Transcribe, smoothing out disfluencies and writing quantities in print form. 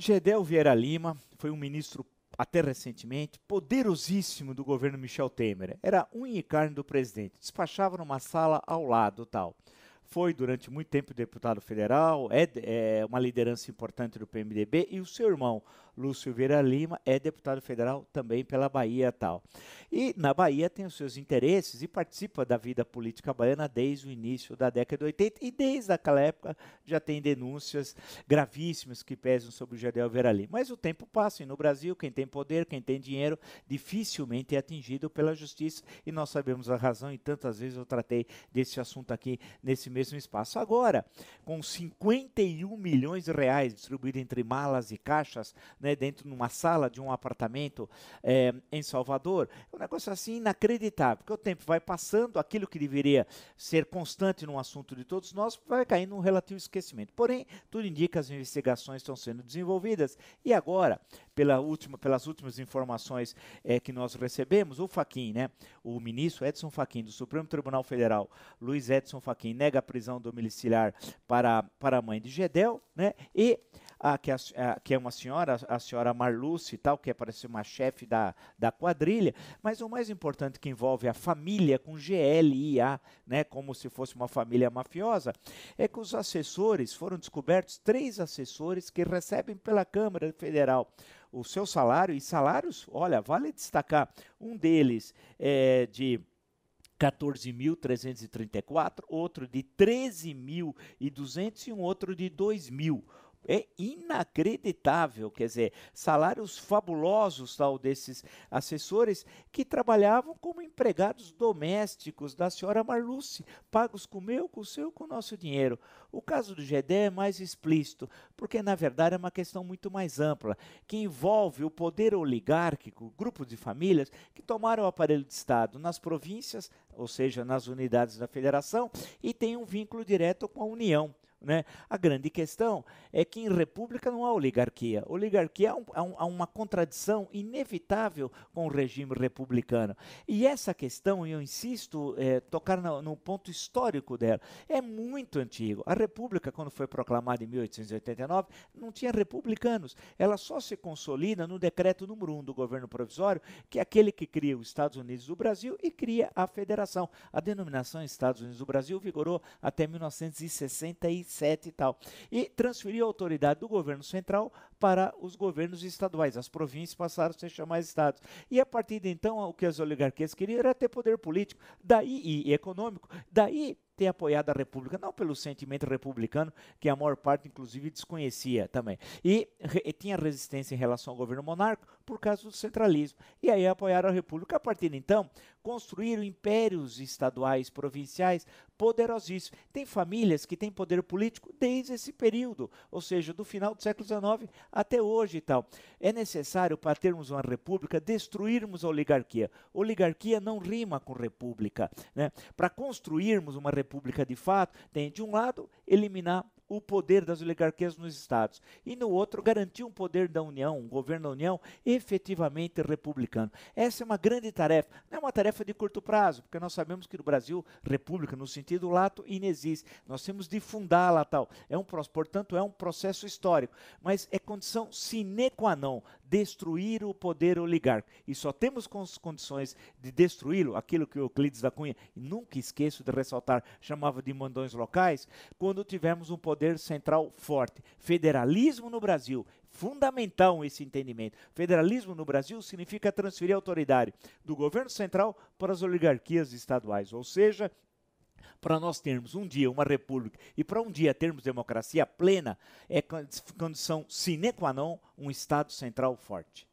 Gedel Vieira Lima foi um ministro até recentemente poderosíssimo do governo Michel Temer. Era unha e carne do presidente. Despachava numa sala ao lado, tal. Foi durante muito tempo deputado federal, é uma liderança importante do PMDB, e o seu irmão, Lúcio Vieira Lima, é deputado federal também pela Bahia, tal. E na Bahia tem os seus interesses e participa da vida política baiana desde o início da década de 80, e desde aquela época já tem denúncias gravíssimas que pesam sobre o Gedel Vieira Lima. Mas o tempo passa e no Brasil quem tem poder, quem tem dinheiro, dificilmente é atingido pela justiça, e nós sabemos a razão, e tantas vezes eu tratei desse assunto aqui nesse mesmo espaço. Agora, com 51 milhões de reais distribuídos entre malas e caixas, né, dentro de uma sala de um apartamento em Salvador, é um negócio assim inacreditável, porque o tempo vai passando, aquilo que deveria ser constante num assunto de todos nós vai cair num relativo esquecimento. Porém, tudo indica que as investigações estão sendo desenvolvidas, e agora, pelas últimas informações que nós recebemos, o Fachin, né, o ministro Edson Fachin do Supremo Tribunal Federal, Luiz Edson Fachin, nega a prisão domiciliar para a mãe de Gedel, né, e que é uma senhora, a senhora Marluce, tal, que parece uma chefe da quadrilha, mas o mais importante, que envolve a família com GLIA, né, como se fosse uma família mafiosa, é que os assessores, foram descobertos 3 assessores que recebem pela Câmara Federal o seu salário, e salários, olha, vale destacar, um deles é de 14.334, outro de 13.200 e um outro de 2.000. É inacreditável, quer dizer, salários fabulosos, tal, desses assessores que trabalhavam como empregados domésticos da senhora Marluce, pagos com o meu, com o seu, com o nosso dinheiro. O caso do Gedel é mais explícito, porque na verdade é uma questão muito mais ampla, que envolve o poder oligárquico, grupos de famílias que tomaram o aparelho de Estado nas províncias, ou seja, nas unidades da federação, e tem um vínculo direto com a União. Né? A grande questão é que em república não há oligarquia. Oligarquia há uma contradição inevitável com o regime republicano. E essa questão, eu insisto, tocar no ponto histórico dela, é muito antigo. A república, quando foi proclamada em 1889, não tinha republicanos. Ela só se consolida no decreto número 1 do governo provisório, que é aquele que cria os Estados Unidos do Brasil e cria a federação. A denominação Estados Unidos do Brasil vigorou até 1967 e tal, e transferiu a autoridade do governo central para os governos estaduais. As províncias passaram a se chamar estados. E a partir de então, o que as oligarquias queriam era ter poder político, daí e econômico, daí ter apoiado a República, não pelo sentimento republicano, que a maior parte, inclusive, desconhecia também. E tinha resistência em relação ao governo monárquico por causa do centralismo. E aí apoiaram a República. A partir de então, construíram impérios estaduais, provinciais, poderosíssimos. Tem famílias que têm poder político desde esse período, ou seja, do final do século XIX até hoje e tal. É necessário, para termos uma república, destruirmos a oligarquia. Oligarquia não rima com república, né? Para construirmos uma república de fato, tem de um lado eliminar o poder das oligarquias nos estados, e no outro garantir um poder da União, um governo da União efetivamente republicano. Essa é uma grande tarefa, não é uma tarefa de curto prazo, porque nós sabemos que no Brasil, república no sentido lato inexiste, nós temos de fundá-la, tal, portanto é um processo histórico, mas é condição sine qua non destruir o poder oligárquico, e só temos condições de destruí-lo, aquilo que Euclides da Cunha, e nunca esqueço de ressaltar, chamava de mandões locais, quando tivermos um poder central forte. Federalismo no Brasil, fundamental esse entendimento. Federalismo no Brasil significa transferir a autoridade do governo central para as oligarquias estaduais, ou seja, para nós termos um dia uma república e para um dia termos democracia plena, é condição sine qua non um Estado central forte.